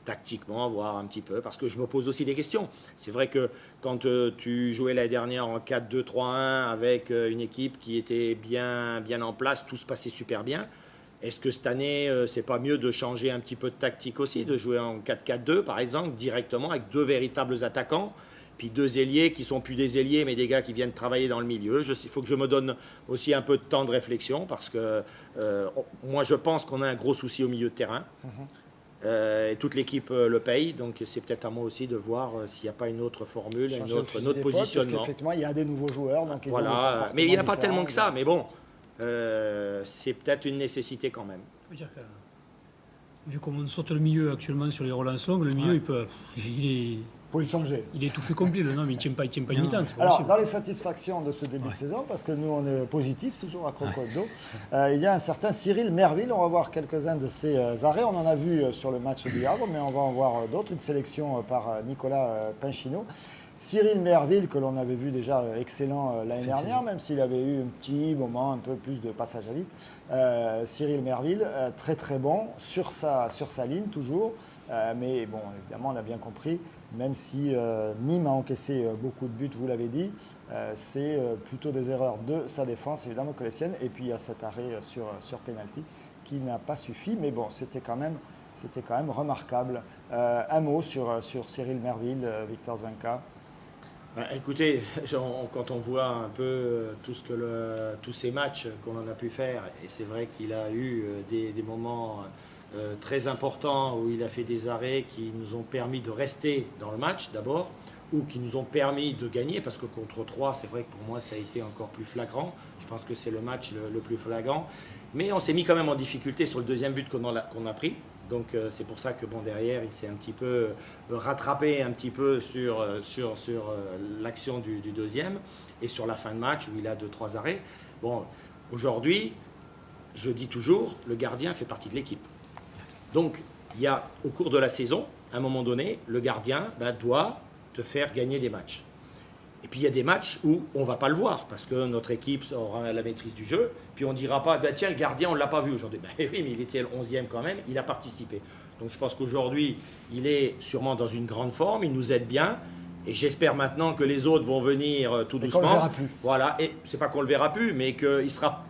[SPEAKER 2] tactiquement, voir un petit peu, parce que je me pose aussi des questions. C'est vrai que quand tu jouais l'année dernière en 4-2-3-1 avec une équipe qui était bien en place, tout se passait super bien. Est-ce que cette année, c'est pas mieux de changer un petit peu de tactique aussi, de jouer en 4-4-2 par exemple, directement avec 2 véritables attaquants, puis 2 ailiers qui sont plus des ailiers, mais des gars qui viennent travailler dans le milieu. Il faut que je me donne aussi un peu de temps de réflexion, parce que moi je pense qu'on a un gros souci au milieu de terrain. Et toute l'équipe le paye, donc c'est peut-être à moi aussi de voir s'il n'y a pas une autre formule,
[SPEAKER 1] Changer
[SPEAKER 2] un
[SPEAKER 1] le
[SPEAKER 2] autre
[SPEAKER 1] fusil d'épaule, parce
[SPEAKER 2] positionnement.
[SPEAKER 1] qu'effectivement, il y a des nouveaux joueurs. Donc ils ont des
[SPEAKER 2] Voilà,
[SPEAKER 1] comportements
[SPEAKER 2] mais il n'y en a pas
[SPEAKER 1] différents.
[SPEAKER 2] tellement que ça, mais bon, c'est peut-être une nécessité quand même.
[SPEAKER 3] Je veux dire que, vu comment on saute le milieu actuellement sur les relances longues, le milieu, il
[SPEAKER 1] Pour le changer.
[SPEAKER 3] est tout fait complet. Non, mais il ne tient pas une mi-temps. C'est pas
[SPEAKER 1] Alors,
[SPEAKER 3] possible.
[SPEAKER 1] dans les satisfactions de ce début de saison, parce que nous, on est positif toujours à Crocodilo, il y a un certain Cyril Merville. On va voir quelques-uns de ses arrêts. On en a vu sur le match du Havre, mais on va en voir d'autres. Une sélection par Nicolas Pinchino. Cyril Merville, que l'on avait vu déjà excellent l'année dernière, même s'il avait eu un petit moment, un peu plus de passage à vide. Cyril Merville, très très bon, sur sa ligne toujours. Mais bon, évidemment, on a bien compris, même si Nîmes a encaissé beaucoup de buts, vous l'avez dit, c'est plutôt des erreurs de sa défense, évidemment, que les siennes. Et puis il y a cet arrêt sur penalty qui n'a pas suffi, mais bon, c'était quand même remarquable. Un mot sur Cyril Merville, Victor Zwenka.
[SPEAKER 2] Écoutez, quand on voit un peu tous ces matchs qu'on en a pu faire, et c'est vrai qu'il a eu des moments très importants où il a fait des arrêts qui nous ont permis de rester dans le match d'abord, ou qui nous ont permis de gagner, parce que contre 3, c'est vrai que pour moi ça a été encore plus flagrant. Je pense que c'est le match le plus flagrant. Mais on s'est mis quand même en difficulté sur le deuxième but qu'on a pris. Donc c'est pour ça que derrière, il s'est un petit peu rattrapé un petit peu sur l'action du deuxième et sur la fin de match où il a 2-3 arrêts. Bon, aujourd'hui, je dis toujours, le gardien fait partie de l'équipe. Donc il y a au cours de la saison, à un moment donné, le gardien doit te faire gagner des matchs. Et puis il y a des matchs où on ne va pas le voir parce que notre équipe aura la maîtrise du jeu. Puis on ne dira pas, tiens, le gardien, on ne l'a pas vu aujourd'hui. Oui, mais il était le 11e quand même, il a participé. Donc je pense qu'aujourd'hui, il est sûrement dans une grande forme, il nous aide bien. Et j'espère maintenant que les autres vont venir tout doucement.
[SPEAKER 1] Qu'on le verra plus.
[SPEAKER 2] Voilà, et c'est pas qu'on le verra plus, mais qu'il sera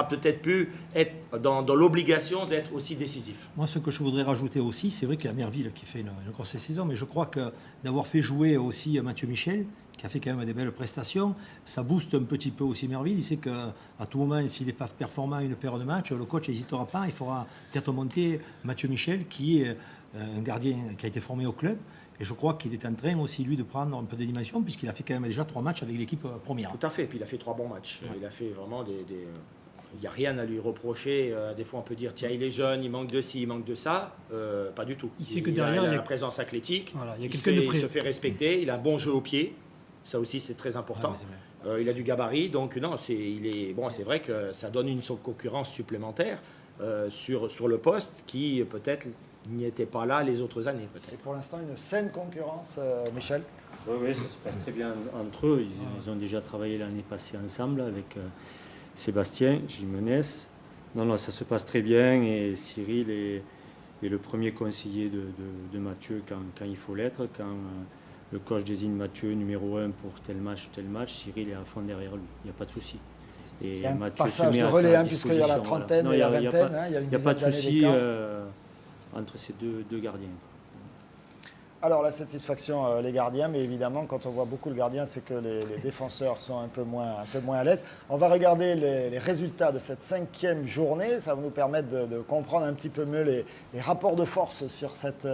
[SPEAKER 2] peut-être plus être dans l'obligation d'être aussi décisif.
[SPEAKER 5] Moi, ce que je voudrais rajouter aussi, c'est vrai qu'il y a Merville qui fait une grosse saison, mais je crois que d'avoir fait jouer aussi Mathieu Michel, qui a fait quand même des belles prestations, ça booste un petit peu aussi Merville. Il sait qu'à tout moment, s'il n'est pas performant à une paire de matchs, le coach n'hésitera pas, il fera peut-être monter Mathieu Michel, qui est un gardien qui a été formé au club. Et je crois qu'il est en train aussi, lui, de prendre un peu de dimension, puisqu'il a fait quand même déjà 3 matchs avec l'équipe première.
[SPEAKER 2] Tout à fait, puis il a fait 3 bons matchs. Ouais. Il a fait vraiment il n'y a rien à lui reprocher. Des fois, on peut dire, tiens, il est jeune, il manque de ci, il manque de ça. Pas du tout.
[SPEAKER 3] Il sait que derrière,
[SPEAKER 2] il a la présence athlétique,
[SPEAKER 3] voilà, il
[SPEAKER 2] se fait respecter, il a un bon jeu au pied. Ça aussi, c'est très important. Il a du gabarit, donc non, c'est vrai que ça donne une concurrence supplémentaire sur le poste qui, peut-être, n'y était pas là les autres années.
[SPEAKER 1] Et pour l'instant, une saine concurrence, Michel.
[SPEAKER 8] Oui, ça se passe très bien entre eux. Ils ont déjà travaillé l'année passée ensemble avec Sébastien Jimenez. Non, ça se passe très bien et Cyril est le premier conseiller de Mathieu quand il faut l'être. Quand le coach désigne Mathieu numéro 1 pour tel match, Cyril est à fond derrière lui. Il n'y a pas de souci.
[SPEAKER 1] Et c'est un passage de relais, puisqu'il y a la trentaine et la vingtaine.
[SPEAKER 8] Il n'y a pas de souci entre ces deux gardiens.
[SPEAKER 1] Alors la satisfaction, les gardiens, mais évidemment quand on voit beaucoup le gardien, c'est que les défenseurs sont un peu moins à l'aise. On va regarder les résultats de cette 5e journée, ça va nous permettre de comprendre un petit peu mieux les rapports de force sur cette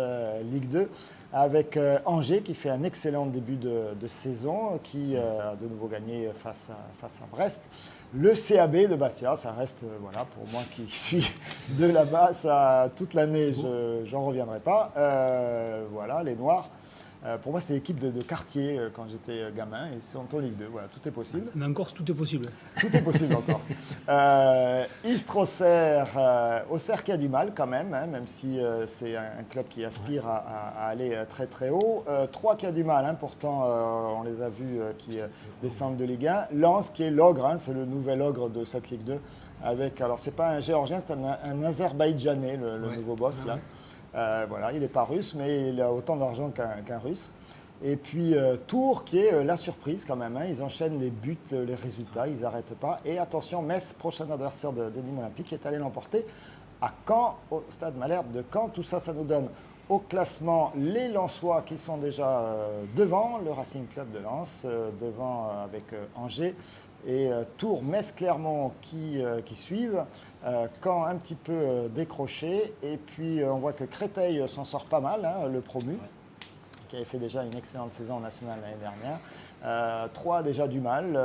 [SPEAKER 1] Ligue 2, avec Angers qui fait un excellent début de saison, qui a de nouveau gagné face à Brest. Le CAB de Bastia, ça reste, pour moi qui suis de là-bas, ça, toute l'année, j'en reviendrai pas. Les Noirs. Pour moi, c'était l'équipe de quartier quand j'étais gamin, et ils sont en Ligue 2. Voilà, tout est possible.
[SPEAKER 3] Mais en Corse, tout est possible.
[SPEAKER 1] Tout est possible en Corse. Istres-Auxerre, Auxerre qui a du mal quand même, même si c'est un club qui aspire à aller très très haut. Troyes qui a du mal, pourtant on les a vus qui descendent de Ligue 1. Lens qui est l'ogre, c'est le nouvel ogre de cette Ligue 2. Alors c'est pas un Géorgien, c'est un Azerbaïdjanais, le nouveau boss là. Il n'est pas russe, mais il a autant d'argent qu'un russe. Et puis Tours qui est la surprise quand même. Ils enchaînent les buts, les résultats, ils n'arrêtent pas. Et attention, Metz, prochain adversaire de Nîmes Olympique, est allé l'emporter à Caen, au stade Malherbe de Caen. Tout ça, ça nous donne Au classement, les Lensois qui sont déjà devant, le Racing Club de Lens, devant avec Angers, et Tours, Metz, Clermont qui suivent. Caen un petit peu décroché, et puis on voit que Créteil s'en sort pas mal, hein, le promu, qui avait fait déjà une excellente saison nationale l'année dernière. Troyes déjà du mal,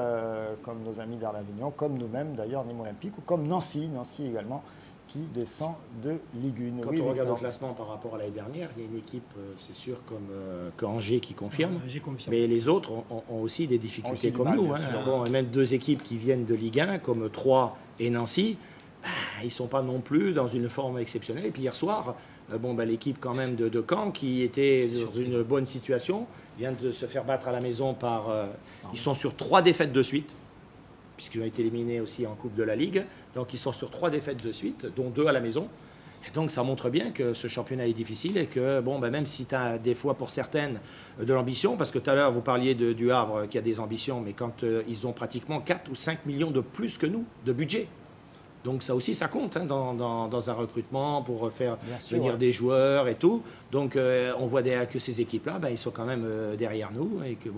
[SPEAKER 1] comme nos amis d'Arles-Avignon, comme nous-mêmes d'ailleurs, Nîmes Olympique, ou comme Nancy également, qui descend de Ligue 1.
[SPEAKER 2] Quand
[SPEAKER 1] Oui,
[SPEAKER 2] on regarde
[SPEAKER 1] Victor.
[SPEAKER 2] le classement par rapport à l'année dernière, il y a une équipe, c'est sûr, comme Angers qui confirme.
[SPEAKER 3] J'ai confiance.
[SPEAKER 2] Mais les autres ont aussi des difficultés
[SPEAKER 1] Aussi du
[SPEAKER 2] comme
[SPEAKER 1] mal,
[SPEAKER 2] nous.
[SPEAKER 1] bien
[SPEAKER 2] Hein.
[SPEAKER 1] sûr.
[SPEAKER 2] Bon, et même deux équipes qui viennent de Ligue 1, comme Troyes et Nancy, ils ne sont pas non plus dans une forme exceptionnelle. Et puis hier soir, l'équipe quand même de Caen, qui était dans une bonne situation, vient de se faire battre à la maison par... ils sont sur 3 défaites de suite, puisqu'ils ont été éliminés aussi en Coupe de la Ligue. Donc ils sont sur 3 défaites de suite, dont 2 à la maison. Et donc ça montre bien que ce championnat est difficile et que même si tu as des fois pour certaines de l'ambition, parce que tout à l'heure vous parliez du Havre qui a des ambitions, mais quand ils ont pratiquement 4 ou 5 millions de plus que nous de budget. Donc ça aussi, ça compte hein, dans un recrutement pour faire
[SPEAKER 1] Bien sûr,
[SPEAKER 2] venir
[SPEAKER 1] ouais.
[SPEAKER 2] des joueurs et tout. Donc on voit que ces équipes-là, ils sont quand même derrière nous et que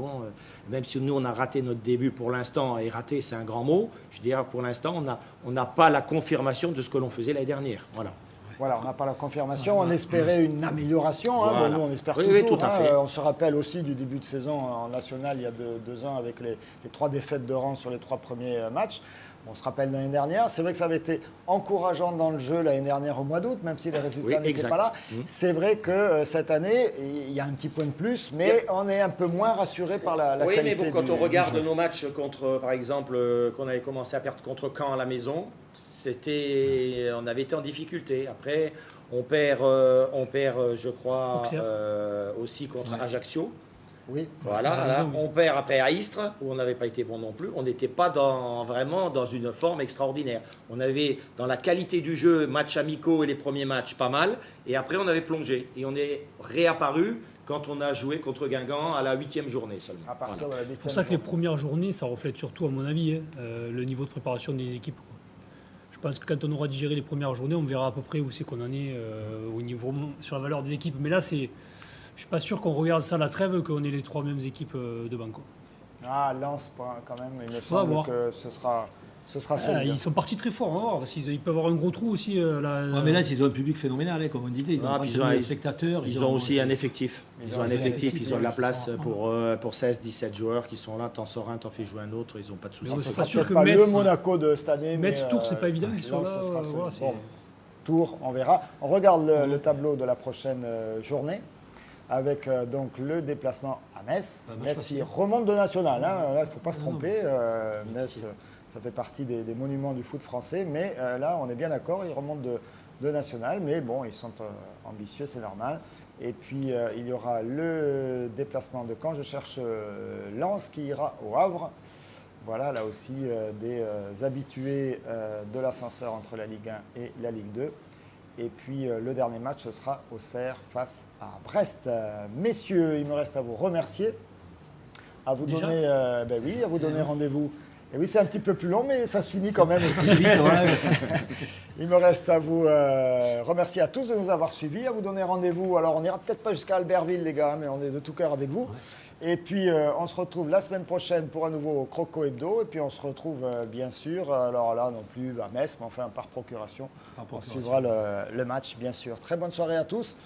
[SPEAKER 2] même si nous on a raté notre début pour l'instant, et raté c'est un grand mot, je dirais pour l'instant on n'a pas la confirmation de ce que l'on faisait l'année dernière. Voilà.
[SPEAKER 1] Voilà, on n'a pas la confirmation. On espérait une amélioration. Hein.
[SPEAKER 2] Voilà.
[SPEAKER 1] Bon, nous, on espère
[SPEAKER 2] Oui,
[SPEAKER 1] toujours.
[SPEAKER 2] oui, tout à fait.
[SPEAKER 1] On se rappelle aussi du début de saison en national il y a 2 ans avec les 3 défaites de rang sur les 3 premiers matchs. On se rappelle l'année dernière. C'est vrai que ça avait été encourageant dans le jeu l'année dernière au mois d'août, même si les résultats n'étaient
[SPEAKER 2] exact.
[SPEAKER 1] pas là. C'est vrai que cette année, il y a un petit point de plus, mais on est un peu moins rassuré par la
[SPEAKER 2] Oui,
[SPEAKER 1] qualité
[SPEAKER 2] mais bon, quand
[SPEAKER 1] du
[SPEAKER 2] on regarde
[SPEAKER 1] jeu.
[SPEAKER 2] nos matchs contre, par exemple, qu'on avait commencé à perdre contre Caen à la maison, on avait été en difficulté. Après, on perd, je crois,
[SPEAKER 3] Auxerre.
[SPEAKER 2] aussi contre Ajaccio.
[SPEAKER 1] Oui.
[SPEAKER 2] Voilà, là, on perd après à Istres, où on n'avait pas été bon non plus. On n'était pas vraiment dans une forme extraordinaire. On avait, dans la qualité du jeu, matchs amicaux et les premiers matchs, pas mal. Et après, on avait plongé. Et on est réapparu quand on a joué contre Guingamp à la 8e journée seulement.
[SPEAKER 1] À partir
[SPEAKER 2] Voilà.
[SPEAKER 1] de la
[SPEAKER 3] C'est
[SPEAKER 1] 8e
[SPEAKER 3] pour ça que les
[SPEAKER 1] journée.
[SPEAKER 3] premières journées, ça reflète surtout, à mon avis, le niveau de préparation des équipes, quoi. Je pense que quand on aura digéré les premières journées, on verra à peu près où c'est qu'on en est au niveau sur la valeur des équipes. Mais là, je ne suis pas sûr qu'on regarde ça à la trêve, qu'on ait les 3 mêmes équipes devant, quoi.
[SPEAKER 1] Ah, Lens, quand même, il me
[SPEAKER 3] Faut avoir.
[SPEAKER 1] semble que ce sera
[SPEAKER 3] Ah,
[SPEAKER 1] solide.
[SPEAKER 3] ils sont partis très forts, on va voir, parce qu'ils peuvent avoir un gros trou aussi.
[SPEAKER 5] Ouais, mais là, ils ont un public phénoménal, hein, comme on disait. Ils ont
[SPEAKER 2] Ah,
[SPEAKER 5] pas
[SPEAKER 2] puis
[SPEAKER 5] que des spectateurs.
[SPEAKER 2] Ils ont aussi un effectif. Ils ont un effectif, ils ont de la
[SPEAKER 3] ils
[SPEAKER 2] place
[SPEAKER 3] sont-
[SPEAKER 2] pour 16, 17 joueurs qui sont là. T'en sors un, t'en fais jouer un autre, ils n'ont pas de soucis.
[SPEAKER 3] Mais
[SPEAKER 1] Ce
[SPEAKER 3] c'est
[SPEAKER 1] sera
[SPEAKER 3] pas sûr
[SPEAKER 1] peut-être
[SPEAKER 3] que
[SPEAKER 1] pas le
[SPEAKER 3] Metz-
[SPEAKER 1] Monaco de cette année.
[SPEAKER 3] Metz,
[SPEAKER 1] mais,
[SPEAKER 3] Tours, c'est pas évident qu'ils soient
[SPEAKER 1] Lens,
[SPEAKER 3] là.
[SPEAKER 1] ce sera
[SPEAKER 3] Voilà,
[SPEAKER 1] solide.
[SPEAKER 3] c'est-
[SPEAKER 1] Bon, Tours, on verra. On regarde le tableau de la prochaine journée avec donc le déplacement à Metz.
[SPEAKER 5] Bah, match
[SPEAKER 1] Metz
[SPEAKER 5] facile.
[SPEAKER 1] qui remonte de national. Hein. Là, il ne faut pas se
[SPEAKER 5] Non,
[SPEAKER 1] tromper. Metz, ça fait partie des monuments du foot français. Mais là, on est bien d'accord, ils remontent de national. Mais bon, ils sont ambitieux, c'est normal. Et puis, il y aura le déplacement de Caen. Je cherche Lens qui ira au Havre. Voilà, là aussi, des habitués de l'ascenseur entre la Ligue 1 et la Ligue 2. Et puis, le dernier match, ce sera Auxerre face à Brest. Messieurs, il me reste à vous remercier, à vous
[SPEAKER 3] Déjà
[SPEAKER 1] donner, à vous donner rendez-vous. Et oui, c'est un petit peu plus long, mais ça se finit quand même aussi.
[SPEAKER 5] C'est vite, ouais.
[SPEAKER 1] Il me reste à vous remercier à tous de nous avoir suivis, à vous donner rendez-vous. Alors, on n'ira peut-être pas jusqu'à Albertville, les gars, mais on est de tout cœur avec vous. Et puis, on se retrouve la semaine prochaine pour un nouveau Croco Hebdo. Et puis, on se retrouve, bien sûr, alors là non plus à Metz, mais enfin par procuration.
[SPEAKER 5] Par
[SPEAKER 1] On
[SPEAKER 5] procuration.
[SPEAKER 1] suivra le match, bien sûr. Très bonne soirée à tous.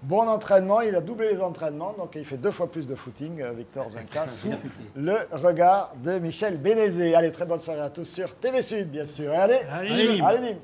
[SPEAKER 1] Bon entraînement, il a doublé les entraînements, donc il fait 2 fois plus de footing, Victor Zwenka, sous
[SPEAKER 5] Bien foutu.
[SPEAKER 1] le regard de Michel Bénézé. Allez, très bonne soirée à tous sur TV Sud, bien sûr. Et allez,
[SPEAKER 3] Allez,
[SPEAKER 1] allez, Nîmes.